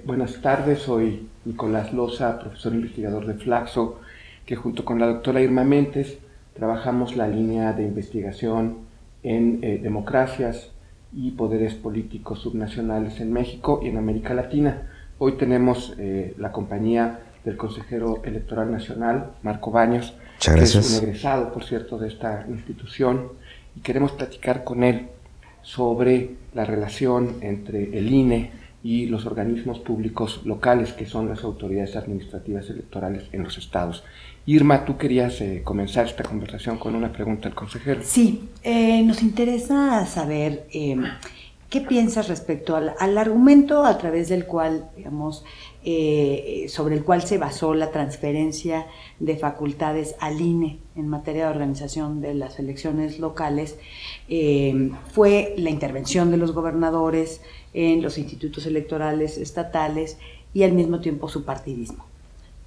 Buenas tardes, soy Nicolás Loza, profesor investigador de Flaxo, que junto con la doctora Irma Méndez trabajamos la línea de investigación en democracias y poderes políticos subnacionales en México y en América Latina. Hoy tenemos la compañía del consejero electoral nacional, Marco Baños, Muchas que es gracias. un egresado, por cierto, de esta institución, y queremos platicar con él sobre la relación entre el INE y los organismos públicos locales, que son las autoridades administrativas electorales en los estados. Irma, tú querías comenzar esta conversación con una pregunta al consejero. Sí, nos interesa saber qué piensas respecto al argumento a través del cual, digamos, sobre el cual se basó la transferencia de facultades al INE en materia de organización de las elecciones locales, fue la intervención de los gobernadores en los institutos electorales estatales y al mismo tiempo su partidismo.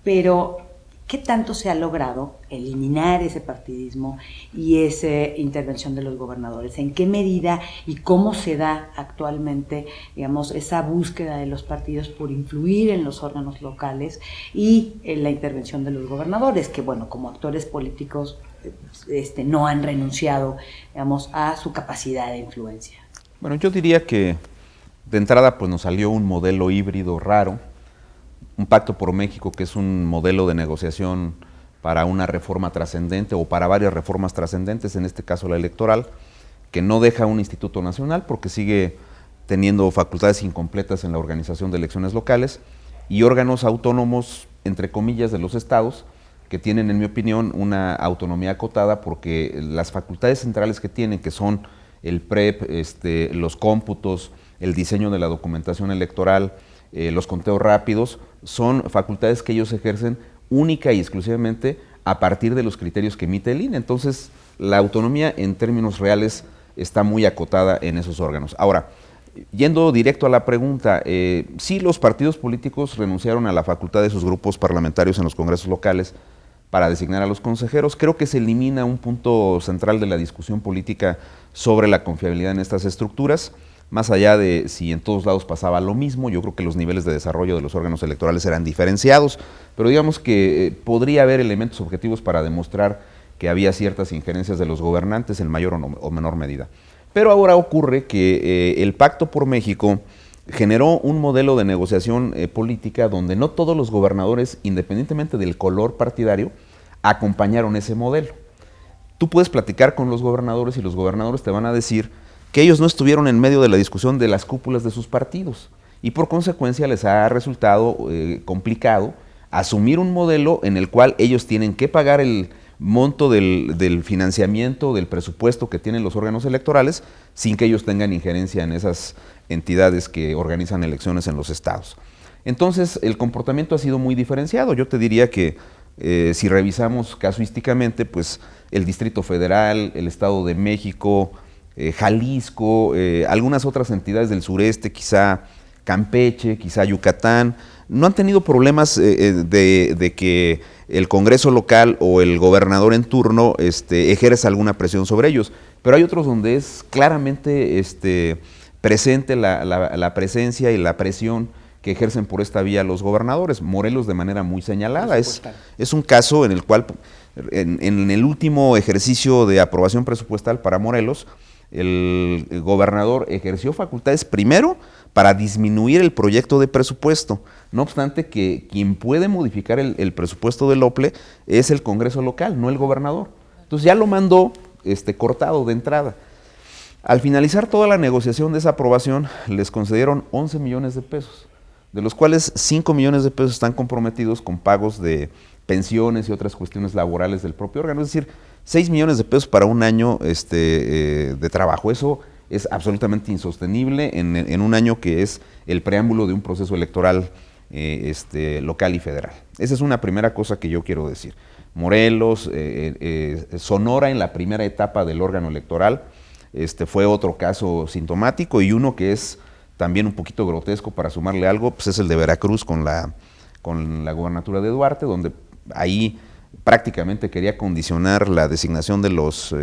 Pero ¿qué tanto se ha logrado eliminar ese partidismo y esa intervención de los gobernadores? ¿En qué medida y cómo se da actualmente, digamos, esa búsqueda de los partidos por influir en los órganos locales y en la intervención de los gobernadores, que, bueno, como actores políticos no han renunciado, digamos, a su capacidad de influencia? Bueno, yo diría que de entrada pues nos salió un modelo híbrido raro, un pacto por México que es un modelo de negociación para una reforma trascendente o para varias reformas trascendentes, en este caso la electoral, que no deja un instituto nacional porque sigue teniendo facultades incompletas en la organización de elecciones locales y órganos autónomos, entre comillas, de los estados, que tienen, en mi opinión, una autonomía acotada porque las facultades centrales que tienen, que son el PREP, los cómputos, el diseño de la documentación electoral, los conteos rápidos, son facultades que ellos ejercen única y exclusivamente a partir de los criterios que emite el INE. Entonces, la autonomía en términos reales está muy acotada en esos órganos. Ahora, yendo directo a la pregunta, sí, los partidos políticos renunciaron a la facultad de sus grupos parlamentarios en los congresos locales para designar a los consejeros. Creo que se elimina un punto central de la discusión política sobre la confiabilidad en estas estructuras. Más allá de si en todos lados pasaba lo mismo, yo creo que los niveles de desarrollo de los órganos electorales eran diferenciados, pero digamos que podría haber elementos objetivos para demostrar que había ciertas injerencias de los gobernantes en mayor o menor medida. Pero ahora ocurre que el Pacto por México generó un modelo de negociación política donde no todos los gobernadores, independientemente del color partidario, acompañaron ese modelo. Tú puedes platicar con los gobernadores y los gobernadores te van a decir que ellos no estuvieron en medio de la discusión de las cúpulas de sus partidos y por consecuencia les ha resultado complicado asumir un modelo en el cual ellos tienen que pagar el monto del financiamiento, del presupuesto que tienen los órganos electorales sin que ellos tengan injerencia en esas entidades que organizan elecciones en los estados. Entonces el comportamiento ha sido muy diferenciado. Yo te diría que si revisamos casuísticamente, pues el Distrito Federal, el Estado de México, Jalisco, algunas otras entidades del sureste, quizá Campeche, quizá Yucatán, no han tenido problemas de que el Congreso local o el gobernador en turno ejerza alguna presión sobre ellos, pero hay otros donde es claramente presente la presencia y la presión que ejercen por esta vía los gobernadores. Morelos de manera muy señalada, es un caso en el cual en el último ejercicio de aprobación presupuestal para Morelos, el gobernador ejerció facultades primero para disminuir el proyecto de presupuesto, no obstante que quien puede modificar el presupuesto del OPLE es el Congreso local, no el gobernador. Entonces ya lo mandó cortado de entrada. Al finalizar toda la negociación de esa aprobación, les concedieron 11 millones de pesos, de los cuales 5 millones de pesos están comprometidos con pagos de pensiones y otras cuestiones laborales del propio órgano, es decir, 6 millones de pesos para un año de trabajo. Eso es absolutamente insostenible en un año que es el preámbulo de un proceso electoral local y federal. Esa es una primera cosa que yo quiero decir. Morelos, Sonora en la primera etapa del órgano electoral, fue otro caso sintomático, y uno que es también un poquito grotesco para sumarle algo, pues es el de Veracruz con la gobernatura de Duarte, donde ahí prácticamente quería condicionar la designación de los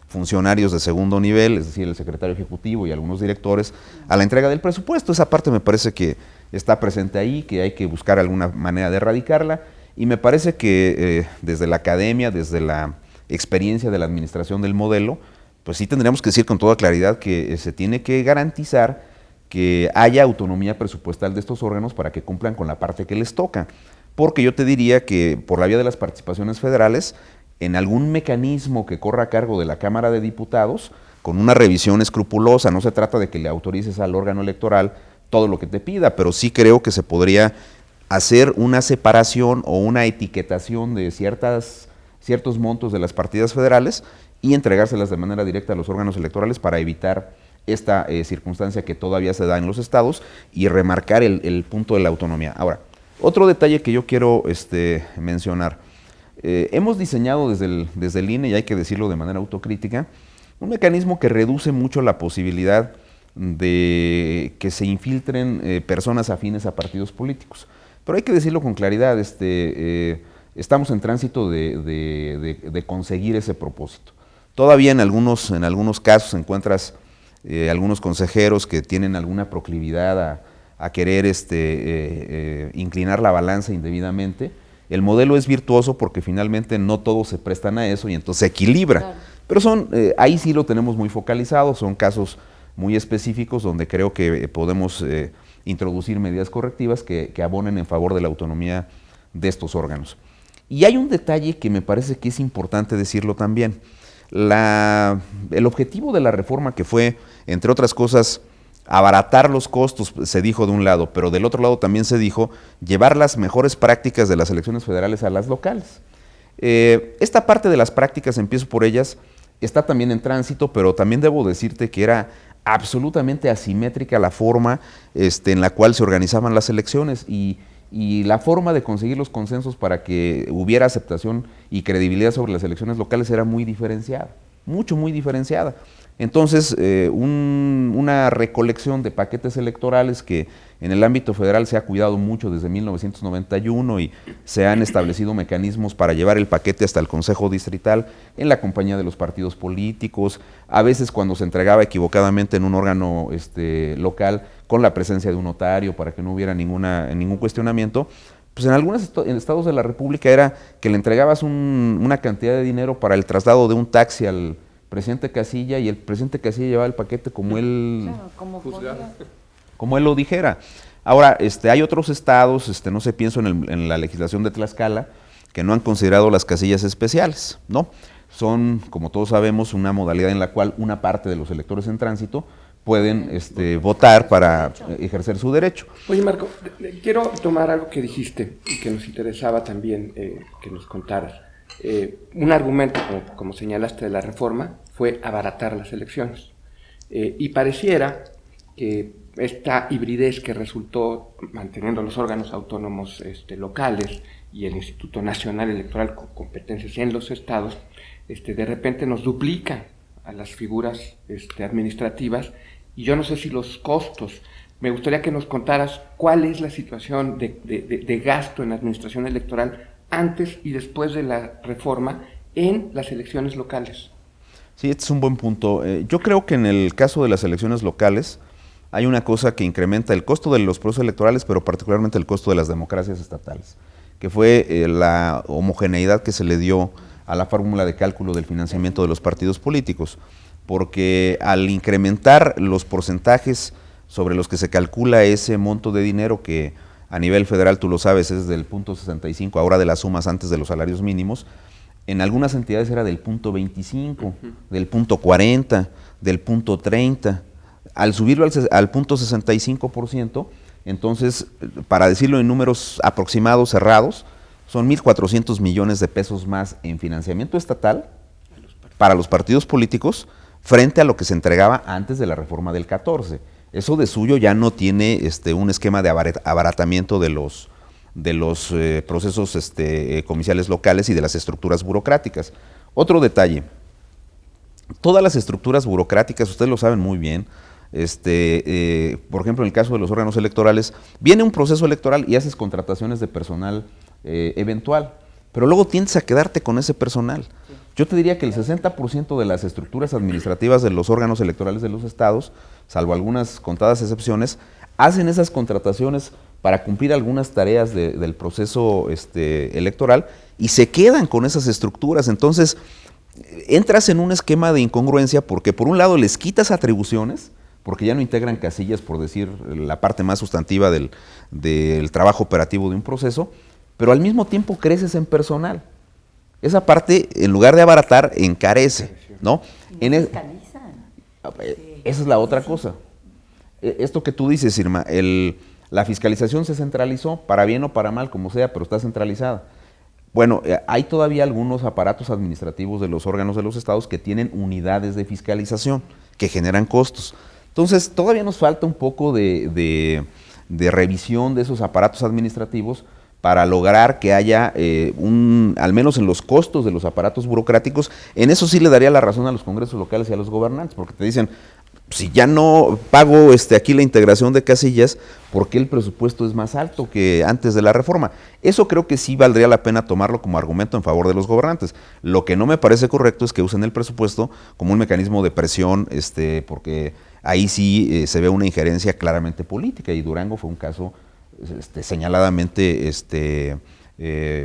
funcionarios de segundo nivel, es decir, el secretario ejecutivo y algunos directores, a la entrega del presupuesto. Esa parte me parece que está presente ahí, que hay que buscar alguna manera de erradicarla, y me parece que desde la academia, desde la experiencia de la administración del modelo, pues sí tendríamos que decir con toda claridad que se tiene que garantizar que haya autonomía presupuestal de estos órganos para que cumplan con la parte que les toca. Porque yo te diría que por la vía de las participaciones federales, en algún mecanismo que corra a cargo de la Cámara de Diputados, con una revisión escrupulosa, no se trata de que le autorices al órgano electoral todo lo que te pida, pero sí creo que se podría hacer una separación o una etiquetación de ciertos montos de las partidas federales y entregárselas de manera directa a los órganos electorales para evitar esta circunstancia que todavía se da en los estados y remarcar el punto de la autonomía. Ahora, otro detalle que yo quiero mencionar. Hemos diseñado desde el INE, y hay que decirlo de manera autocrítica, un mecanismo que reduce mucho la posibilidad de que se infiltren personas afines a partidos políticos. Pero hay que decirlo con claridad, estamos en tránsito de conseguir ese propósito. Todavía en algunos casos encuentras algunos consejeros que tienen alguna proclividad a querer inclinar la balanza indebidamente. El modelo es virtuoso porque finalmente no todos se prestan a eso y entonces se equilibra. Claro. Pero ahí sí lo tenemos muy focalizado, son casos muy específicos donde creo que podemos introducir medidas correctivas que abonen en favor de la autonomía de estos órganos. Y hay un detalle que me parece que es importante decirlo también. El objetivo de la reforma, que fue, entre otras cosas, abaratar los costos, se dijo de un lado, pero del otro lado también se dijo llevar las mejores prácticas de las elecciones federales a las locales. Esta parte de las prácticas, empiezo por ellas, está también en tránsito, pero también debo decirte que era absolutamente asimétrica la forma en la cual se organizaban las elecciones y la forma de conseguir los consensos para que hubiera aceptación y credibilidad sobre las elecciones locales era muy diferenciada, muy diferenciada. Entonces, una recolección de paquetes electorales que en el ámbito federal se ha cuidado mucho desde 1991 y se han establecido mecanismos para llevar el paquete hasta el Consejo Distrital en la compañía de los partidos políticos, a veces cuando se entregaba equivocadamente en un órgano local con la presencia de un notario para que no hubiera ningún cuestionamiento. Pues en algunos estados de la República era que le entregabas una cantidad de dinero para el traslado de un taxi al presidente Casilla y el presidente Casilla llevaba el paquete como él, claro, como él lo dijera. Ahora, hay otros estados, no sé, pienso en la legislación de Tlaxcala, que no han considerado las casillas especiales, ¿no? Son, como todos sabemos, una modalidad en la cual una parte de los electores en tránsito pueden votar para ejercer su derecho. Oye, Marco, quiero tomar algo que dijiste y que nos interesaba también que nos contaras. Un argumento, como señalaste, de la reforma fue abaratar las elecciones. Y pareciera que esta hibridez que resultó manteniendo los órganos autónomos locales y el Instituto Nacional Electoral con competencias en los estados, de repente nos duplica a las figuras administrativas, y yo no sé si los costos. Me gustaría que nos contaras cuál es la situación de gasto en la administración electoral antes y después de la reforma en las elecciones locales. Sí, este es un buen punto. Yo creo que en el caso de las elecciones locales hay una cosa que incrementa el costo de los procesos electorales, pero particularmente el costo de las democracias estatales, que fue la homogeneidad que se le dio a la fórmula de cálculo del financiamiento de los partidos políticos, porque al incrementar los porcentajes sobre los que se calcula ese monto de dinero, que a nivel federal, tú lo sabes, es del 0.65, ahora de las sumas antes de los salarios mínimos, en algunas entidades era del 0.25, del 0.40, del 0.30. Al subirlo al 0.65%, entonces, para decirlo en números aproximados, cerrados, son 1.400 millones de pesos más en financiamiento estatal para los partidos políticos frente a lo que se entregaba antes de la reforma del 14. Eso de suyo ya no tiene un esquema de abaratamiento de los procesos comiciales locales y de las estructuras burocráticas. Otro detalle, todas las estructuras burocráticas, ustedes lo saben muy bien, por ejemplo, en el caso de los órganos electorales, viene un proceso electoral y haces contrataciones de personal eventual, pero luego tiendes a quedarte con ese personal. Yo te diría que el 60% de las estructuras administrativas de los órganos electorales de los estados, salvo algunas contadas excepciones, hacen esas contrataciones para cumplir algunas tareas del proceso electoral y se quedan con esas estructuras. Entonces, entras en un esquema de incongruencia porque por un lado les quitas atribuciones, porque ya no integran casillas, por decir la parte más sustantiva del trabajo operativo de un proceso, pero al mismo tiempo creces en personal. Esa parte, en lugar de abaratar, encarece, ¿no? Y no fiscalizan. Esa es la otra cosa. Esto que tú dices, Irma, la fiscalización se centralizó, para bien o para mal, como sea, pero está centralizada. Bueno, hay todavía algunos aparatos administrativos de los órganos de los estados que tienen unidades de fiscalización, que generan costos. Entonces, todavía nos falta un poco de revisión de esos aparatos administrativos para lograr que haya al menos en los costos de los aparatos burocráticos. En eso sí le daría la razón a los congresos locales y a los gobernantes, porque te dicen, si ya no pago aquí la integración de casillas, ¿por qué el presupuesto es más alto que antes de la reforma? Eso creo que sí valdría la pena tomarlo como argumento en favor de los gobernantes. Lo que no me parece correcto es que usen el presupuesto como un mecanismo de presión, porque ahí sí se ve una injerencia claramente política, y Durango fue un caso señaladamente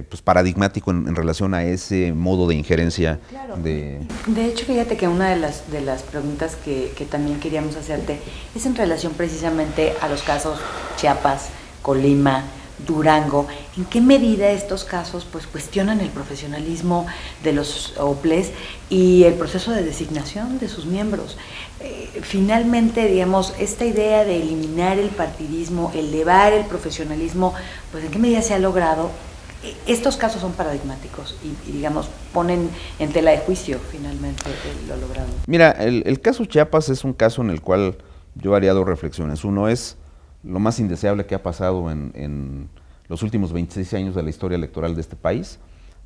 pues paradigmático en relación a ese modo de injerencia. Claro. De hecho, fíjate que una de las preguntas que también queríamos hacerte es en relación precisamente a los casos Chiapas, Colima, Durango. ¿En qué medida estos casos pues cuestionan el profesionalismo de los OPLES y el proceso de designación de sus miembros? Finalmente, digamos, esta idea de eliminar el partidismo, elevar el profesionalismo, pues ¿en qué medida se ha logrado? Estos casos son paradigmáticos y digamos, ponen en tela de juicio finalmente lo logrado. Mira, el caso Chiapas es un caso en el cual yo haría dos reflexiones. Uno es lo más indeseable que ha pasado en los últimos 26 años de la historia electoral de este país,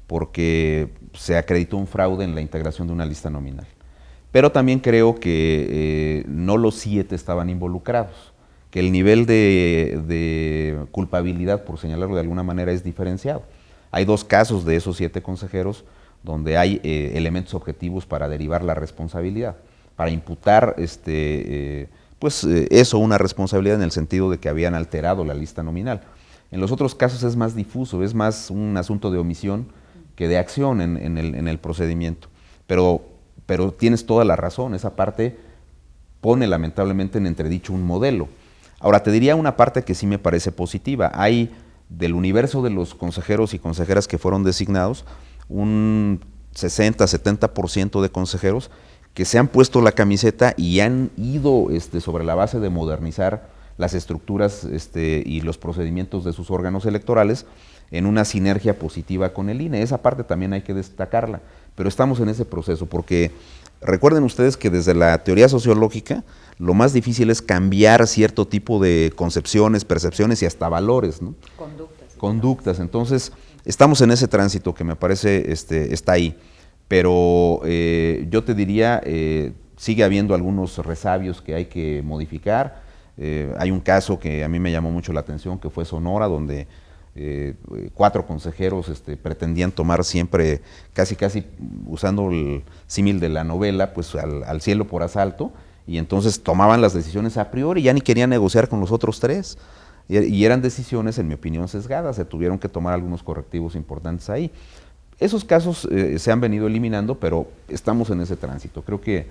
porque se acreditó un fraude en la integración de una lista nominal. Pero también creo que no los 7 estaban involucrados, que el nivel de culpabilidad, por señalarlo de alguna manera, es diferenciado. Hay 2 casos de esos 7 consejeros donde hay elementos objetivos para derivar la responsabilidad, para imputar eso, una responsabilidad en el sentido de que habían alterado la lista nominal. En los otros casos es más difuso, es más un asunto de omisión que de acción en el procedimiento. Pero tienes toda la razón, esa parte pone lamentablemente en entredicho un modelo. Ahora, te diría una parte que sí me parece positiva. Hay, del universo de los consejeros y consejeras que fueron designados, un 60-70% de consejeros que se han puesto la camiseta y han ido sobre la base de modernizar las estructuras y los procedimientos de sus órganos electorales en una sinergia positiva con el INE. Esa parte también hay que destacarla, pero estamos en ese proceso, porque recuerden ustedes que desde la teoría sociológica lo más difícil es cambiar cierto tipo de concepciones, percepciones y hasta valores, ¿no? Conductas. Entonces, estamos en ese tránsito que me parece está ahí, pero yo te diría, sigue habiendo algunos resabios que hay que modificar. Hay un caso que a mí me llamó mucho la atención, que fue Sonora, donde 4 consejeros pretendían tomar siempre, casi usando el símil de la novela, pues al cielo por asalto, y entonces tomaban las decisiones a priori, ya ni querían negociar con los otros 3, y eran decisiones, en mi opinión, sesgadas. Se tuvieron que tomar algunos correctivos importantes ahí. Esos casos se han venido eliminando, pero estamos en ese tránsito. Creo que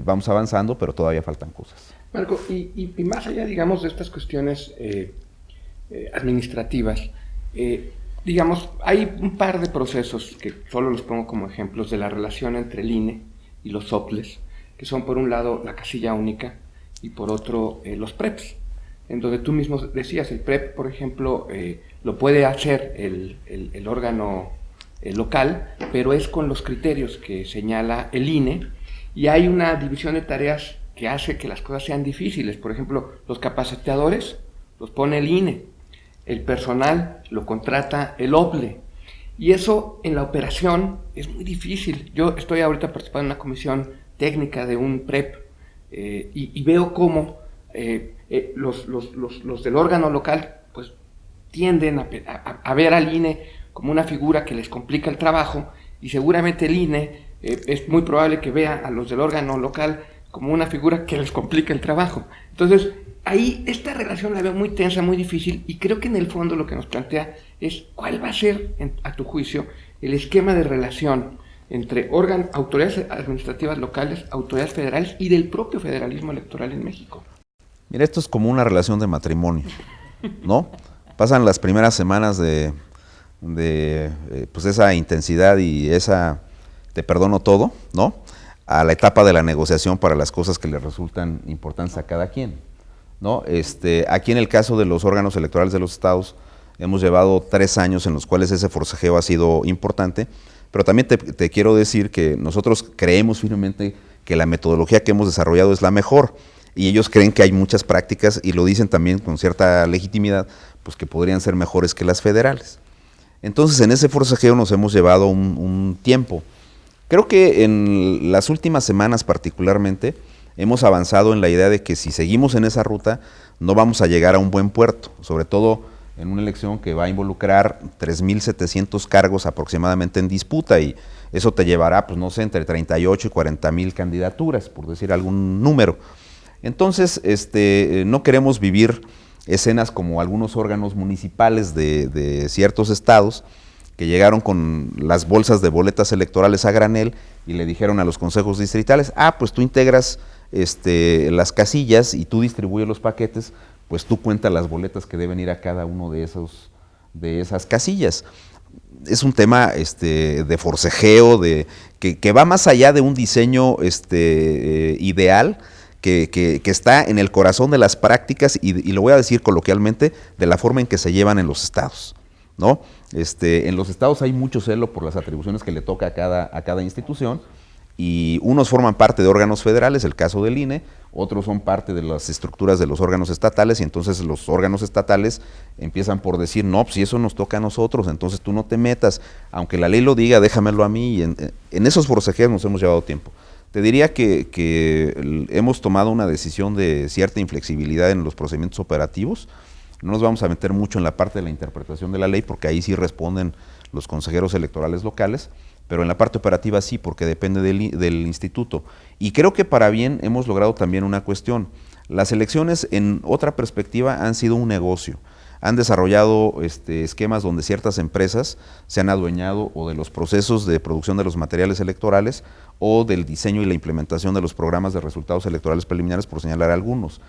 vamos avanzando, pero todavía faltan cosas. Marco, y más allá, digamos, de estas cuestiones administrativas, digamos, hay un par de procesos que solo los pongo como ejemplos de la relación entre el INE y los OPLES, que son por un lado la casilla única y por otro los PREPs, en donde tú mismo decías, el PREP, por ejemplo, lo puede hacer el órgano local, pero es con los criterios que señala el INE, y hay una división de tareas que hace que las cosas sean difíciles. Por ejemplo, los capacitadores los pone el INE, el personal lo contrata el OPLE, y eso en la operación es muy difícil. Yo estoy ahorita participando en una comisión técnica de un PREP y veo cómo los del órgano local pues tienden a ver al INE como una figura que les complica el trabajo, y seguramente el INE es muy probable que vea a los del órgano local como una figura que les complica el trabajo. Entonces, ahí esta relación la veo muy tensa, muy difícil, y creo que en el fondo lo que nos plantea es cuál va a ser, a tu juicio, el esquema de relación entre autoridades administrativas locales, autoridades federales y del propio federalismo electoral en México. Mira, esto es como una relación de matrimonio, ¿no? Pasan las primeras semanas de pues esa intensidad y esa te perdono todo, ¿no? A la etapa de la negociación para las cosas que le resultan importantes a cada quien, ¿no? Aquí en el caso de los órganos electorales de los estados, hemos llevado 3 años en los cuales ese forcejeo ha sido importante, pero también te quiero decir que nosotros creemos firmemente que la metodología que hemos desarrollado es la mejor, y ellos creen que hay muchas prácticas, y lo dicen también con cierta legitimidad, pues que podrían ser mejores que las federales. Entonces, en ese forcejeo nos hemos llevado un tiempo. Creo que en las últimas semanas particularmente hemos avanzado en la idea de que si seguimos en esa ruta no vamos a llegar a un buen puerto, sobre todo en una elección que va a involucrar 3,700 cargos aproximadamente en disputa, y eso te llevará, pues no sé, entre 38 y 40,000 candidaturas, por decir algún número. Entonces, no queremos vivir escenas como algunos órganos municipales de ciertos estados que llegaron con las bolsas de boletas electorales a granel y le dijeron a los consejos distritales, pues tú integras las casillas y tú distribuyes los paquetes, pues tú cuentas las boletas que deben ir a cada uno de esas casillas. Es un tema de forcejeo, que va más allá de un diseño ideal, que está en el corazón de las prácticas y lo voy a decir coloquialmente, de la forma en que se llevan en los estados, ¿no? En los estados hay mucho celo por las atribuciones que le toca a cada institución, y unos forman parte de órganos federales, el caso del INE, otros son parte de las estructuras de los órganos estatales, y entonces los órganos estatales empiezan por decir, no, pues si eso nos toca a nosotros, entonces tú no te metas, aunque la ley lo diga, déjamelo a mí, y en esos forcejeos nos hemos llevado tiempo. Te diría que hemos tomado una decisión de cierta inflexibilidad en los procedimientos operativos. No nos vamos a meter mucho en la parte de la interpretación de la ley, porque ahí sí responden los consejeros electorales locales, pero en la parte operativa sí, porque depende del instituto. Y creo que para bien hemos logrado también una cuestión. Las elecciones, en otra perspectiva, han sido un negocio. Han desarrollado esquemas donde ciertas empresas se han adueñado o de los procesos de producción de los materiales electorales o del diseño y la implementación de los programas de resultados electorales preliminares, por señalar algunos.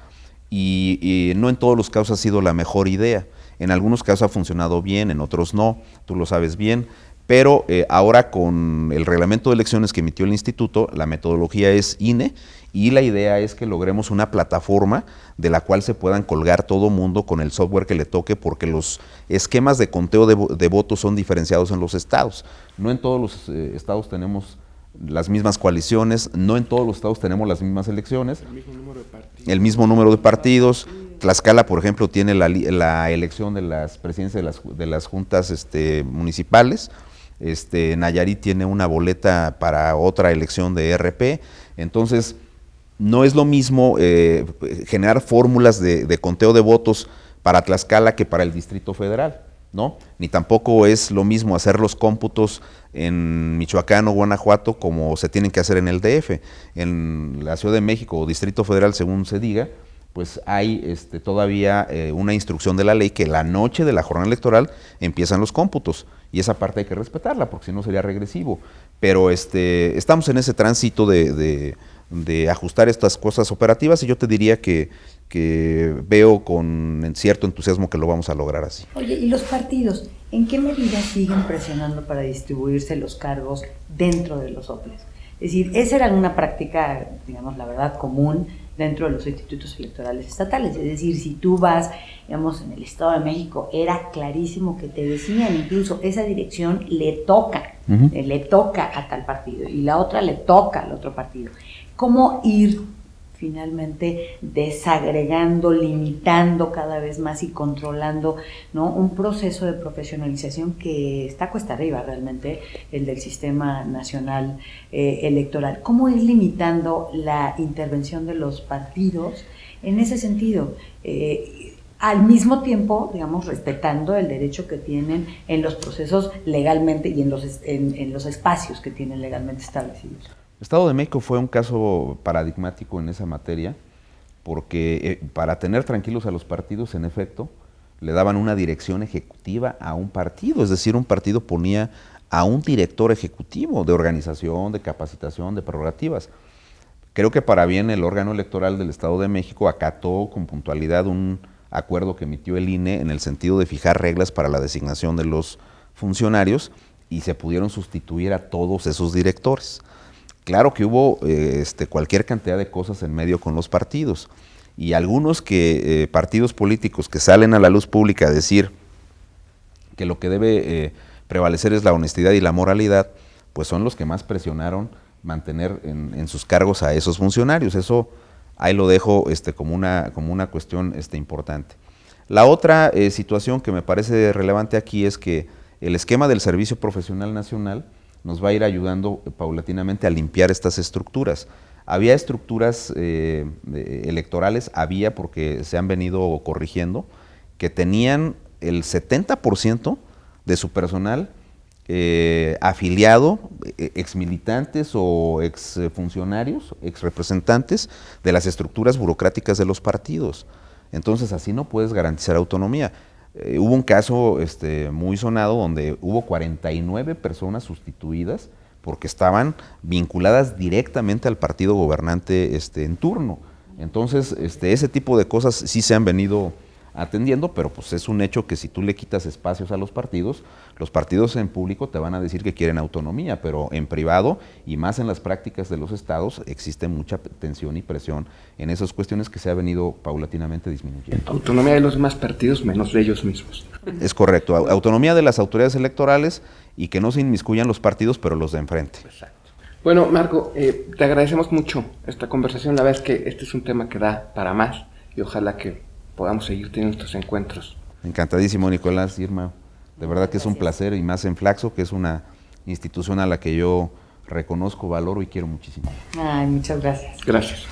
Y no en todos los casos ha sido la mejor idea. En algunos casos ha funcionado bien, en otros no, tú lo sabes bien, pero ahora con el reglamento de elecciones que emitió el instituto, la metodología es INE, y la idea es que logremos una plataforma de la cual se puedan colgar todo mundo con el software que le toque, porque los esquemas de conteo de votos son diferenciados en los estados. No en todos los estados tenemos las mismas coaliciones, no en todos los estados tenemos las mismas elecciones, el mismo número de partidos. Tlaxcala, por ejemplo, tiene la elección de las presidencias de las juntas municipales. Nayarit tiene una boleta para otra elección de RP. Entonces, no es lo mismo generar fórmulas de conteo de votos para Tlaxcala que para el Distrito Federal, ¿no? Ni tampoco es lo mismo hacer los cómputos en Michoacán o Guanajuato como se tienen que hacer en el DF. En la Ciudad de México o Distrito Federal, según se diga, pues hay todavía una instrucción de la ley que la noche de la jornada electoral empiezan los cómputos, y esa parte hay que respetarla, porque si no sería regresivo. Pero estamos en ese tránsito de ajustar estas cosas operativas, y yo te diría que veo con cierto entusiasmo que lo vamos a lograr así. Oye, ¿y los partidos en qué medida siguen presionando para distribuirse los cargos dentro de los OPLES? Es decir, esa era una práctica, digamos, la verdad, común dentro de los institutos electorales estatales. Es decir, si tú vas, digamos, en el Estado de México, era clarísimo que te decían, incluso esa dirección le toca a tal partido, y la otra le toca al otro partido. ¿Cómo ir finalmente desagregando, limitando cada vez más y controlando, ¿no?, un proceso de profesionalización que está cuesta arriba realmente, el del sistema nacional electoral? ¿Cómo ir limitando la intervención de los partidos en ese sentido? Al mismo tiempo, digamos, respetando el derecho que tienen en los procesos legalmente y en los espacios que tienen legalmente establecidos. El Estado de México fue un caso paradigmático en esa materia, porque para tener tranquilos a los partidos, en efecto, le daban una dirección ejecutiva a un partido, es decir, un partido ponía a un director ejecutivo de organización, de capacitación, de prerrogativas. Creo que para bien el órgano electoral del Estado de México acató con puntualidad un acuerdo que emitió el INE en el sentido de fijar reglas para la designación de los funcionarios y se pudieron sustituir a todos esos directores. Claro que hubo cualquier cantidad de cosas en medio con los partidos y algunos partidos políticos que salen a la luz pública a decir que lo que debe prevalecer es la honestidad y la moralidad, pues son los que más presionaron mantener en sus cargos a esos funcionarios. Eso ahí lo dejo como una cuestión importante. La otra situación que me parece relevante aquí es que el esquema del Servicio Profesional Nacional nos va a ir ayudando paulatinamente a limpiar estas estructuras. Había estructuras electorales, porque se han venido corrigiendo, que tenían el 70% de su personal afiliado, exmilitantes o exfuncionarios, exrepresentantes de las estructuras burocráticas de los partidos. Entonces así no puedes garantizar autonomía. Hubo un caso muy sonado donde hubo 49 personas sustituidas porque estaban vinculadas directamente al partido gobernante en turno. Entonces ese tipo de cosas sí se han venido atendiendo, pero pues es un hecho que si tú le quitas espacios a los partidos en público te van a decir que quieren autonomía, pero en privado y más en las prácticas de los estados existe mucha tensión y presión en esas cuestiones que se ha venido paulatinamente disminuyendo. Autonomía de los demás partidos menos de ellos mismos. Es correcto, autonomía de las autoridades electorales y que no se inmiscuyan los partidos, pero los de enfrente. Exacto. Bueno, Marco, te agradecemos mucho esta conversación. La verdad es que este es un tema que da para más y ojalá que podamos seguir teniendo estos encuentros. Encantadísimo, Nicolás, Irma. De verdad que es un placer, y más en Flaxo, que es una institución a la que yo reconozco, valoro y quiero muchísimo. Ay, muchas gracias. Gracias.